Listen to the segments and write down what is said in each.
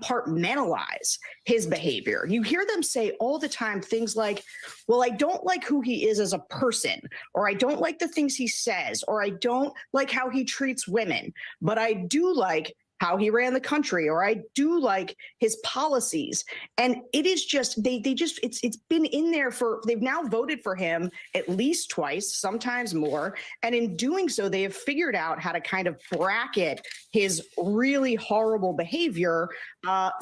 compartmentalize his behavior. You hear them say all the time things like, well, I don't like who he is as a person, or I don't like the things he says, or I don't like how he treats women, but I do like how he ran the country, or I do like his policies. And it is just, it's been in there they've now voted for him at least twice, sometimes more. And in doing so, they have figured out how to kind of bracket his really horrible behavior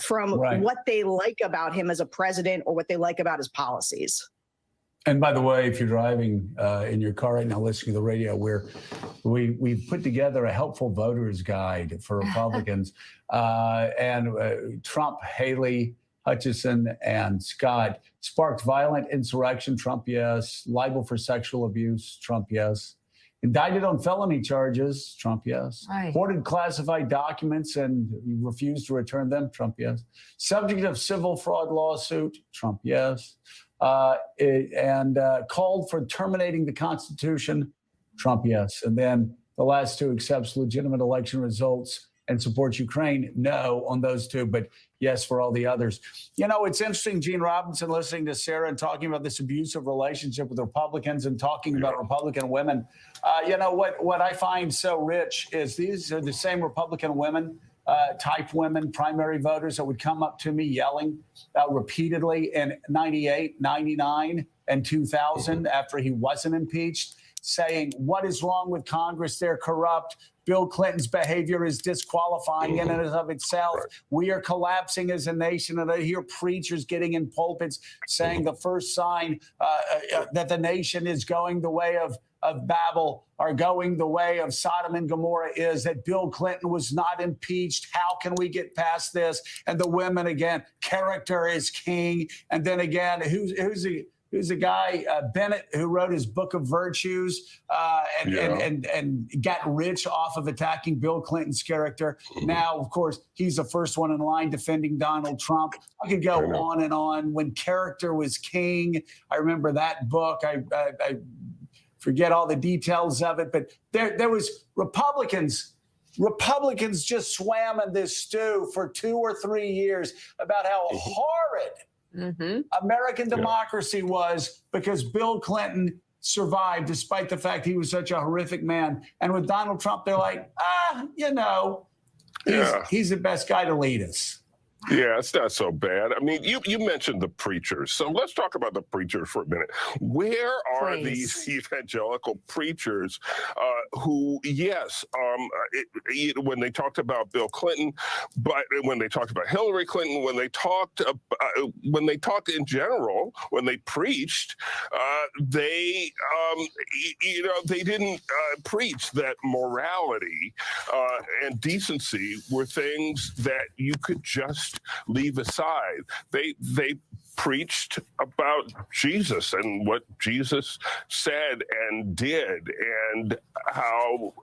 from what they like about him as a president or what they like about his policies. And by the way, if you're driving in your car right now, listening to the radio, we've put together a helpful voters guide for Republicans. And Trump, Haley, Hutchison, and Scott sparked violent insurrection, Trump, yes. Libel for sexual abuse, Trump, yes. Indicted on felony charges, Trump, yes. Right. Hoarded classified documents and refused to return them, Trump, yes. Subject of civil fraud lawsuit, Trump, yes. And called for terminating the Constitution, Trump, yes. And then the last two accepts legitimate election results and supports Ukraine, no on those two, but yes for all the others. You know, it's interesting, Gene Robinson, listening to Sarah and talking about this abusive relationship with Republicans and talking about Republican women. You know, what I find so rich is these are the same Republican women, type women, primary voters that would come up to me yelling repeatedly in 98, 99, and 2000 after he wasn't impeached, saying, what is wrong with Congress? They're corrupt. Bill Clinton's behavior is disqualifying in and of itself. Right. We are collapsing as a nation. And I hear preachers getting in pulpits saying the first sign that the nation is going the way of Babel, are going the way of Sodom and Gomorrah, is that Bill Clinton was not impeached. How can we get past this? And the women again, character is king. And then again, who's the guy, Bennett, who wrote his book of virtues and got rich off of attacking Bill Clinton's character. Now, of course, he's the first one in line defending Donald Trump. I could go on and on. When character was king, I remember that book. I forget all the details of it, but there was Republicans just swam in this stew for 2 or 3 years about how horrid American democracy was because Bill Clinton survived despite the fact he was such a horrific man. And with Donald Trump, they're like, he's the best guy to lead us. Yeah, it's not so bad. I mean, you mentioned the preachers. So let's talk about the preachers for a minute. Where are these evangelical preachers who, yes, when they talked about Bill Clinton, but when they talked about Hillary Clinton, when they talked in general, when they preached, they didn't preach that morality and decency were things that you could just leave aside. They preached about Jesus and what Jesus said and did, and how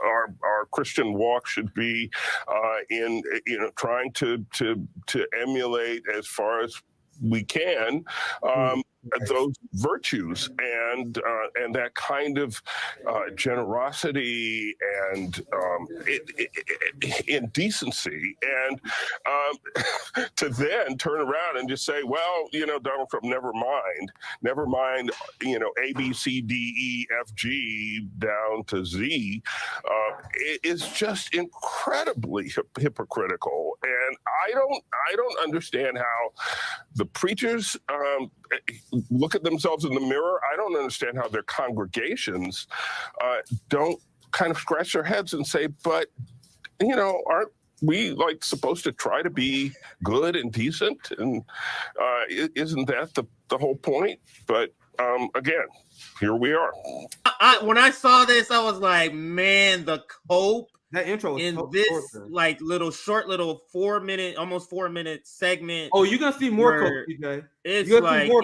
our Christian walk should be in trying to emulate as far as we can those virtues and that kind of generosity and indecency, and to then turn around and just say, well, Donald Trump, never mind, A, B, C, D, E, F, G down to Z, is just incredibly hypocritical. And I don't understand how the preachers look at themselves in the mirror. I don't understand how their congregations don't kind of scratch their heads and say, but, aren't we supposed to try to be good and decent? And isn't that the whole point? But again, here we are. When I saw this, I was like, man, the cope. That intro was in this short 4 minute, almost 4 minute segment. Oh, you're gonna see more cope, TJ. It's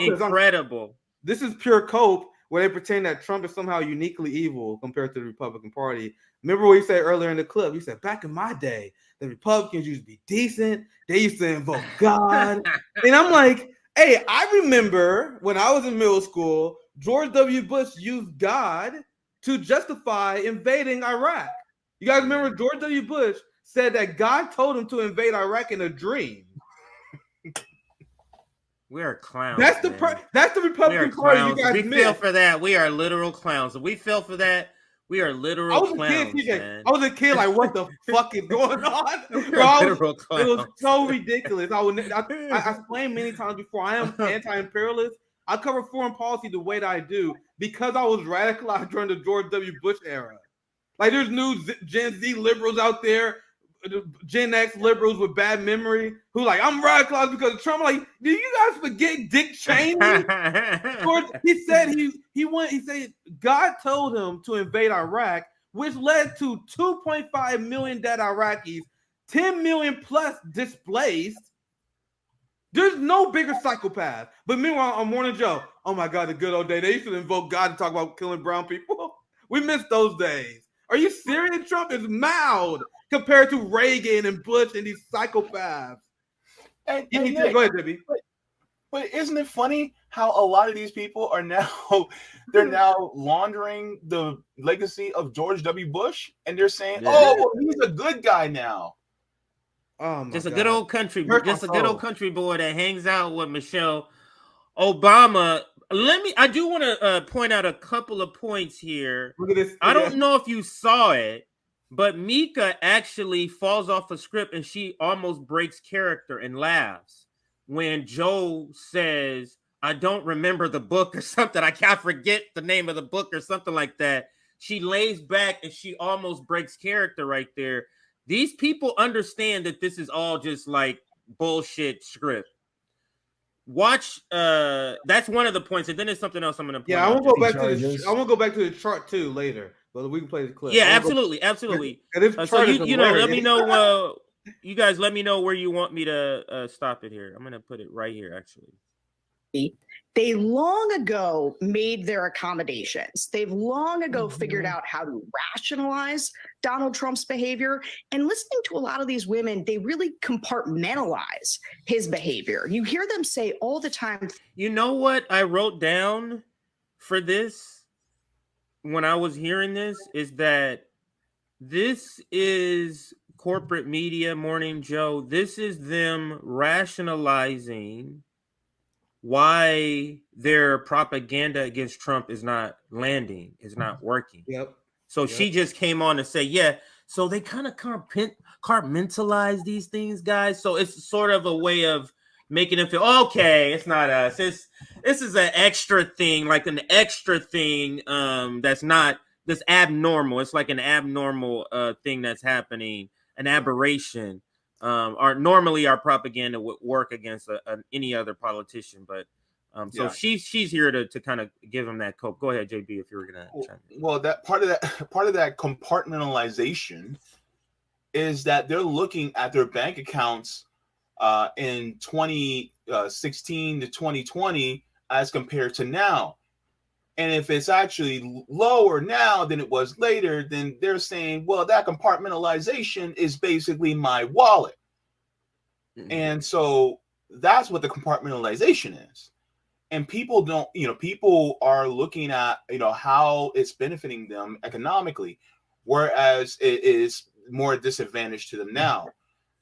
incredible. This is pure cope where they pretend that Trump is somehow uniquely evil compared to the Republican Party. Remember what you said earlier in the clip? You said back in my day, the Republicans used to be decent. They used to invoke God. And I'm like, hey, I remember when I was in middle school, George W. Bush used God to justify invading Iraq. You guys remember George W. Bush said that God told him to invade Iraq in a dream. We are clowns. That's the we Republican are Party you clowns. guys We missed. fell for that. We are literal clowns. If we fell for that, we are literal clowns, man. I was a kid, like, what the fuck is going on? We Bro, are literal it clowns. was so ridiculous. I explained many times before, I am anti-imperialist. I cover foreign policy the way that I do because I was radicalized during the George W. Bush era. Like, there's new Gen Z liberals out there, Gen X liberals with bad memory, who like, I'm radicalized because of Trump. Like, do you guys forget Dick Cheney? He said he said God told him to invade Iraq, which led to 2.5 million dead Iraqis, 10 million plus displaced. There's no bigger psychopath. But meanwhile, on Morning Joe, oh my God, the good old day. They used to invoke God to talk about killing brown people. We miss those days. Are you serious? Trump is mild compared to Reagan and Bush and these psychopaths. Go ahead, Debbie. But isn't it funny how a lot of these people are now they're now laundering the legacy of George W. Bush, and they're saying, "Oh, well, he's a good guy now." Just a good old country boy that hangs out with Michelle Obama. I do want to point out a couple of points here. Look at this. I don't know if you saw it, but Mika actually falls off a script and she almost breaks character and laughs when Joe says, I don't remember the book or something. I can't forget the name of the book or something like that. She lays back and she almost breaks character right there. These people understand that this is all just like bullshit script. Watch, that's one of the points, and then there's something else I'm going to. Yeah, I want to go back to the chart too later, but we can play the clip. Yeah, absolutely. So you know, let me know. You guys, let me know where you want me to stop it here. I'm going to put it right here, actually. They long ago made their accommodations. They've long ago figured out how to rationalize Donald Trump's behavior. And listening to a lot of these women, they really compartmentalize his behavior. You hear them say all the time. You know what I wrote down for this when I was hearing this is that this is corporate media, Morning Joe. This is them rationalizing why their propaganda against Trump is not landing, is not working. So she just came on to say, yeah, so they kind of compartmentalize these things, guys. So it's sort of a way of making them feel, okay, it's not us. This is an extra thing, like an extra thing that's abnormal. It's like an abnormal thing that's happening, an aberration. Normally our propaganda would work against any other politician, but so she's here to kind of give him that cope. Go ahead, JB, if you were gonna chime in. Well, that part of that compartmentalization is that they're looking at their bank accounts in 2016 to 2020 as compared to now. And if it's actually lower now than it was later, then they're saying, well, that compartmentalization is basically my wallet. Mm-hmm. And so that's what the compartmentalization is. And people people are looking at, how it's benefiting them economically, whereas it is more disadvantage to them now.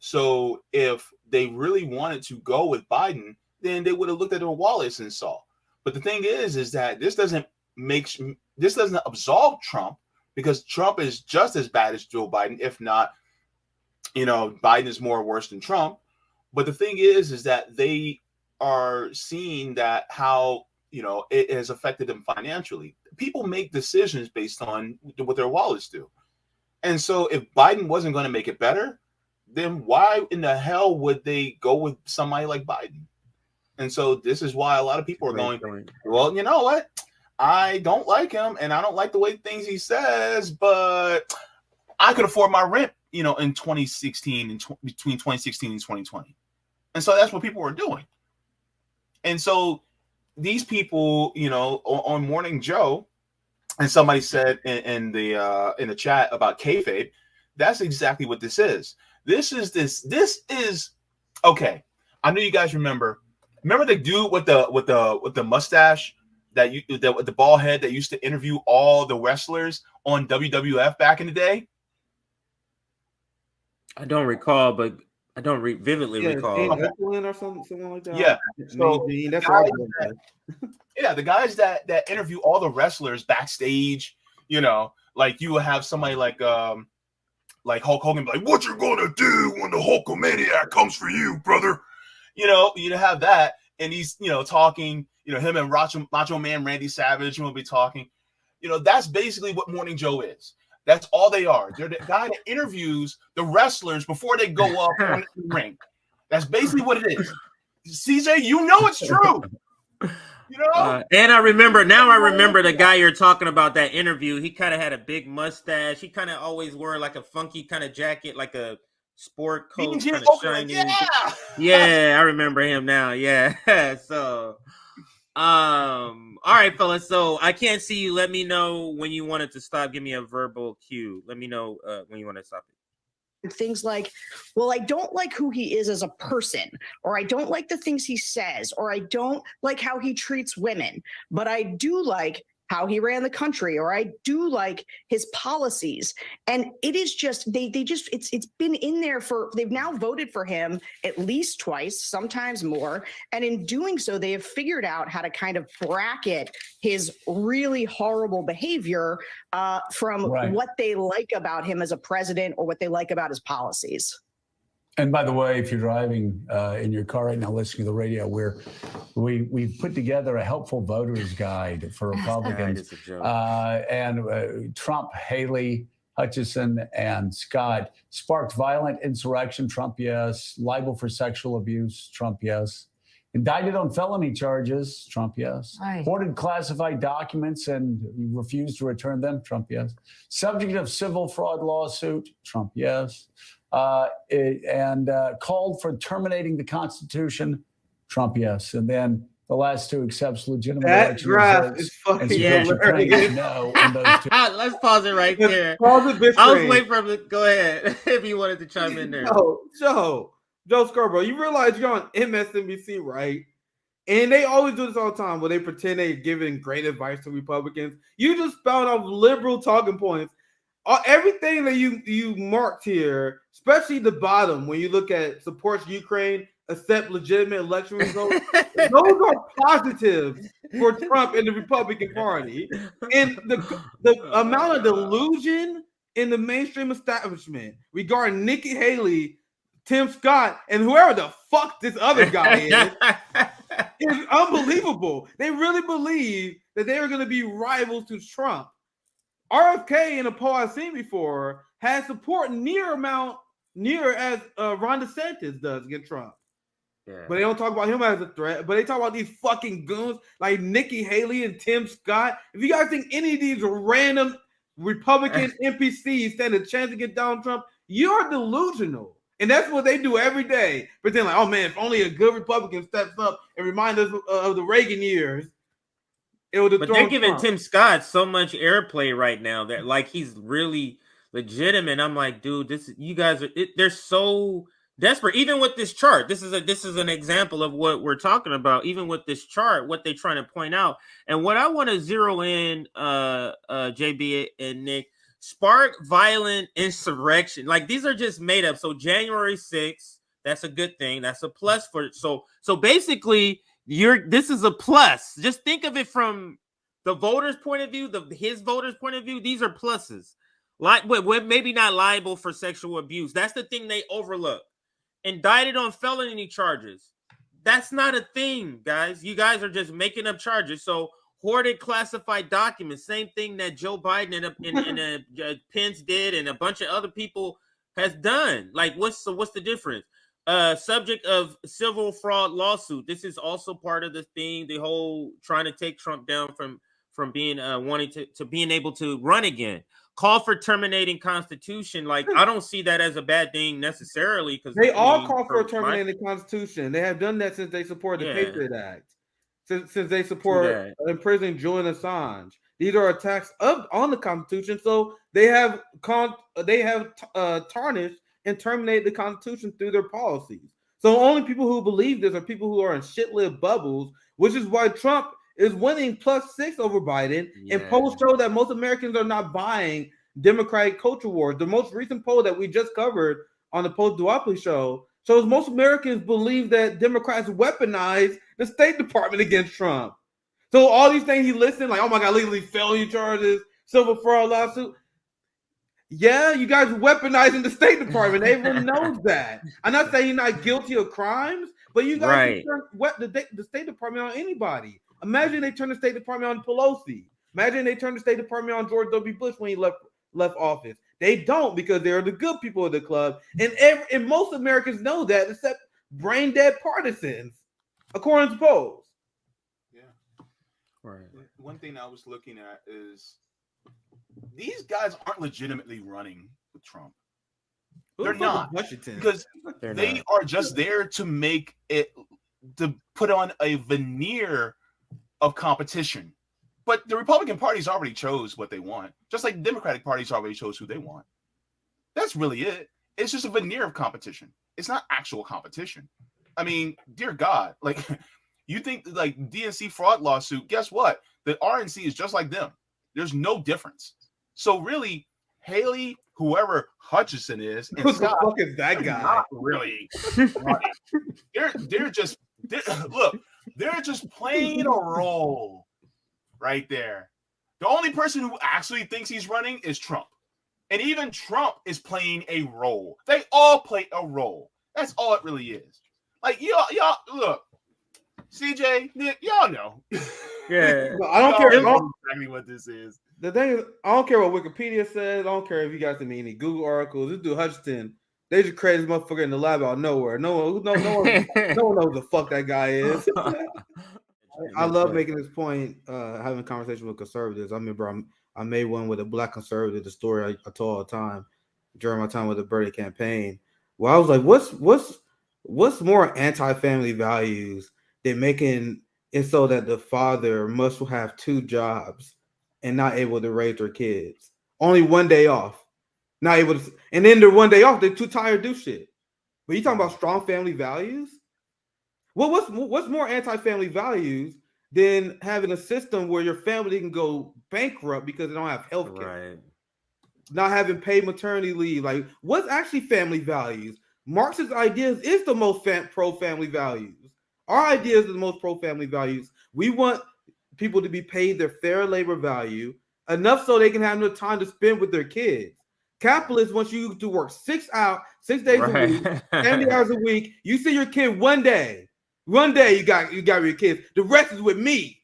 So if they really wanted to go with Biden, then they would have looked at their wallets and saw. But the thing is that this doesn't absolve Trump, because Trump is just as bad as Joe Biden, if not, Biden is more worse than Trump. But the thing is that they are seeing that how, it has affected them financially. People make decisions based on what their wallets do. And so if Biden wasn't going to make it better, then why in the hell would they go with somebody like Biden? And so this is why a lot of people are going, well, you know what? I don't like him and I don't like the way things he says, but I could afford my rent, in 2016 and between 2016 and 2020. And so that's what people were doing. And so these people, on Morning Joe, and somebody said in the chat about kayfabe, that's exactly what this is. This is okay. I know you guys remember the dude with the mustache with the bald head that used to interview all the wrestlers on WWF back in the day? I don't recall, but I don't vividly recall. Gene Okay. Oakland or something like that. Yeah. So Gene, that's guys our the guys that interview all the wrestlers backstage, you know, like you will have somebody like Hulk Hogan be like, "What you gonna do when the Hulkamaniac comes for you, brother?" You know, you have that, and he's talking. Him and Macho Man Randy Savage will be talking. That's basically what Morning Joe is. That's all they are. They're the guy that interviews the wrestlers before they go up on the ring. That's basically what it is. CJ, it's true. And I remember the guy you're talking about that interview. He kind of had a big mustache. He kind of always wore like a funky kind of jacket, like a sport coat, kind of shiny. Yeah, I remember him now. Yeah. So, all right, fellas. So I can't see you. Let me know when you wanted to stop. Give me a verbal cue. Let me know when you want to stop it. Things like, well, I don't like who he is as a person, or I don't like the things he says, or I don't like how he treats women, but I do like how he ran the country, or I do like his policies. And it is just it's been in there they've now voted for him at least twice, sometimes more. And in doing so, they have figured out how to kind of bracket his really horrible behavior from what they like about him as a president or what they like about his policies. And by the way, if you're driving in your car right now, listening to the radio, we've put together a helpful voters guide for Republicans. And Trump, Haley, Hutchison, and Scott sparked violent insurrection. Trump, yes. Liable for sexual abuse. Trump, yes. Indicted on felony charges. Trump, yes. Hoarded classified documents and refused to return them. Trump, yes. Subject of civil fraud lawsuit. Trump, yes. And called for terminating the Constitution. Trump, yes. And then the last two accepts legitimate election results. Is fucking hilarious. No, on those two. Let's pause it right there. Pause it, bitch. I was waiting for him to go ahead if you wanted to chime in there. Joe Scarborough, you realize you're on MSNBC, right? And they always do this all the time where they pretend they're giving great advice to Republicans. You just found off liberal talking points. Everything that you marked here, especially the bottom, when you look at supports Ukraine, accept legitimate election results, those are positives for Trump and the Republican Party. And the amount of delusion in the mainstream establishment regarding Nikki Haley, Tim Scott, and whoever the fuck this other guy is unbelievable. They really believe that they are going to be rivals to Trump. RFK, in a poll I've seen before, has support near as Ron DeSantis does against Trump. Yeah. But they don't talk about him as a threat. But they talk about these fucking goons like Nikki Haley and Tim Scott. If you guys think any of these random Republican NPCs stand a chance to get Donald Trump, you're delusional. And that's what they do every day. Pretend like, oh man, if only a good Republican steps up and reminds us of the Reagan years. But they're giving Trump. Tim Scott so much airplay right now that like he's really legitimate. I'm like, dude, you guys are they're so desperate. Even with this chart, this is an example of what we're talking about. Even with this chart, what they're trying to point out, and what I want to zero in, JB and Nick, spark violent insurrection. Like these are just made up. So January 6th, that's a good thing. That's a plus for so basically. This is a plus. Just think of it from the voters' point of view, his voters' point of view. These are pluses. Like, maybe not liable for sexual abuse. That's the thing they overlook. Indicted on felony charges. That's not a thing, guys. You guys are just making up charges. So hoarded classified documents, same thing that Joe Biden and Pence did, and a bunch of other people has done. Like, what's the difference? Subject of civil fraud lawsuit. This is also part of the thing, the whole trying to take Trump down from being wanting to being able to run again. Call for terminating Constitution. Like I don't see that as a bad thing necessarily because they all call for terminating the Constitution. They have done that since they support the Patriot Act. Since they support imprisoning Julian Assange. These are attacks on the Constitution. So they have tarnished and terminate the Constitution through their policies. So only people who believe this are people who are in shit-lived bubbles, which is why Trump is winning +6 over Biden. Yeah. And polls show that most Americans are not buying Democratic culture wars. The most recent poll that we just covered on the post-duopoly show shows most Americans believe that Democrats weaponize the State Department against Trump. So all these things he listed, like, oh my God, legally felony charges, civil fraud lawsuit. Yeah, you guys are weaponizing the State Department. Everyone knows that. I'm not saying you're not guilty of crimes, but you guys can turn the State Department on anybody. Imagine they turn the State Department on Pelosi. Imagine they turn the State Department on George W. Bush when he left office. They don't, because they're the good people of the club. And most Americans know that, except brain dead partisans, according to polls. Yeah. Right. One thing I was looking at is these guys aren't legitimately running with Trump. They're not, because they are just there to make it, to put on a veneer of competition. But the Republican Party's already chose what they want, just like the Democratic Party's already chose who they want. That's really it. It's just a veneer of competition. It's not actual competition. I mean, dear God, like, you think like DNC fraud lawsuit, guess what? The RNC is just like them. There's no difference. So really, Haley, whoever Hutchison is, and Who the Scott, fuck is that guy? not really running. They're just playing a role right there. The only person who actually thinks he's running is Trump. And even Trump is playing a role. They all play a role. That's all it really is. Like, y'all look, CJ, Nick, y'all know. Yeah. I don't care exactly what this is. The thing is, I don't care what Wikipedia says. I don't care if you guys see any Google articles. This dude Hutchinson, they just created this motherfucker in the lab out of nowhere. No one knows who the fuck that guy is. I love making this point, having a conversation with conservatives. I remember I made one with a black conservative, the story I told all the time during my time with the Bernie campaign. Well, I was like, what's more anti-family values than making it so that the father must have 2 jobs and not able to raise their kids? Only 1 day off. Not able to, and then they're 1 day off, they're too tired to do shit. But you talking about strong family values? Well, what's more anti-family values than having a system where your family can go bankrupt because they don't have health care? Right. Not having paid maternity leave. Like, what's actually family values? Marxist ideas is the most pro-family values. Our ideas are the most pro-family values. We want people to be paid their fair labor value, enough so they can have no time to spend with their kids. Capitalists want you to work 6 days a week, 70 hours a week. You see your kid 1 day. 1 day you got your kids. The rest is with me.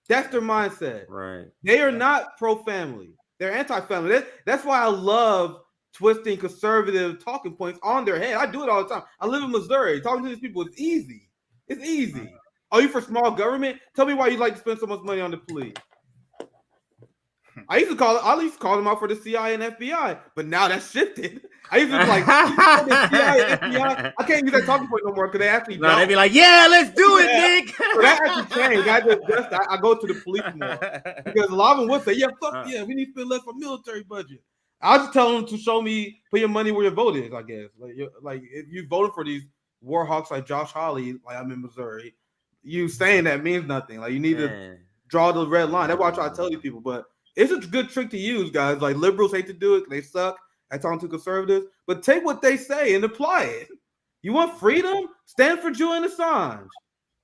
That's their mindset. Right. They are not pro-family. They're anti-family. That's why I love twisting conservative talking points on their head. I do it all the time. I live in Missouri. Talking to these people is easy. It's easy. Are you for small government? Tell me why you like to spend so much money on the police. I used to call them out for the CIA and FBI, but now that's shifted. I used to be like, the CIA and FBI. I can't use that talking point no more because they actually No, they'd be like, yeah, let's do it, Nick. So that actually changed. I go to the police more because a lot of them would say, yeah, fuck yeah, we need to spend less for military budget. I was just telling them to show me, put your money where your vote is, I guess. Like if you voted for these war hawks like Josh Hawley, like I'm in Missouri, you saying that means nothing. Like you need to draw the red line. That's why I try to tell these people. But it's a good trick to use, guys. Like liberals hate to do it. They suck at talking to conservatives. But take what they say and apply it. You want freedom? Stand for Julian Assange.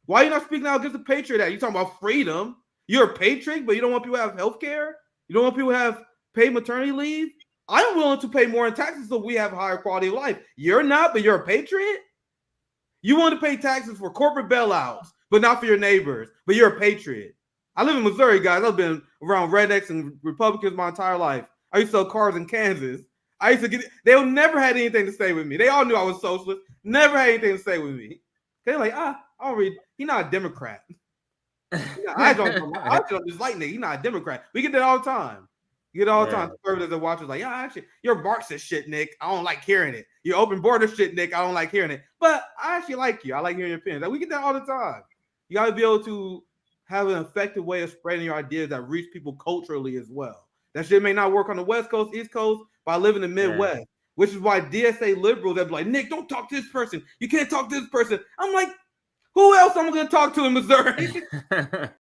Why are you not speaking out against the Patriot Act? You talking about freedom? You're a patriot, but you don't want people to have health care? You don't want people to have paid maternity leave? I'm willing to pay more in taxes so we have a higher quality of life. You're not, but you're a patriot? You want to pay taxes for corporate bailouts, but not for your neighbors, but you're a patriot. I live in Missouri, guys. I've been around rednecks and Republicans my entire life. I used to sell cars in Kansas. I used to they never had anything to say with me. They all knew I was socialist. Never had anything to say with me. They're like, I don't read. He's not a Democrat. I don't dislike Nick. He's not a Democrat. We get that all the time. You get all the time. Conservatives and watchers like, yeah, actually, your Marxist shit, Nick. I don't like hearing it. Your open border shit, Nick. I don't like hearing it. But I actually like you. I like hearing your opinions. Like, we get that all the time. You got to be able to have an effective way of spreading your ideas that reach people culturally as well. That shit may not work on the West Coast, East Coast, but I live in the Midwest, which is why DSA liberals that be like, Nick, don't talk to this person. You can't talk to this person. I'm like, who else am I going to talk to in Missouri?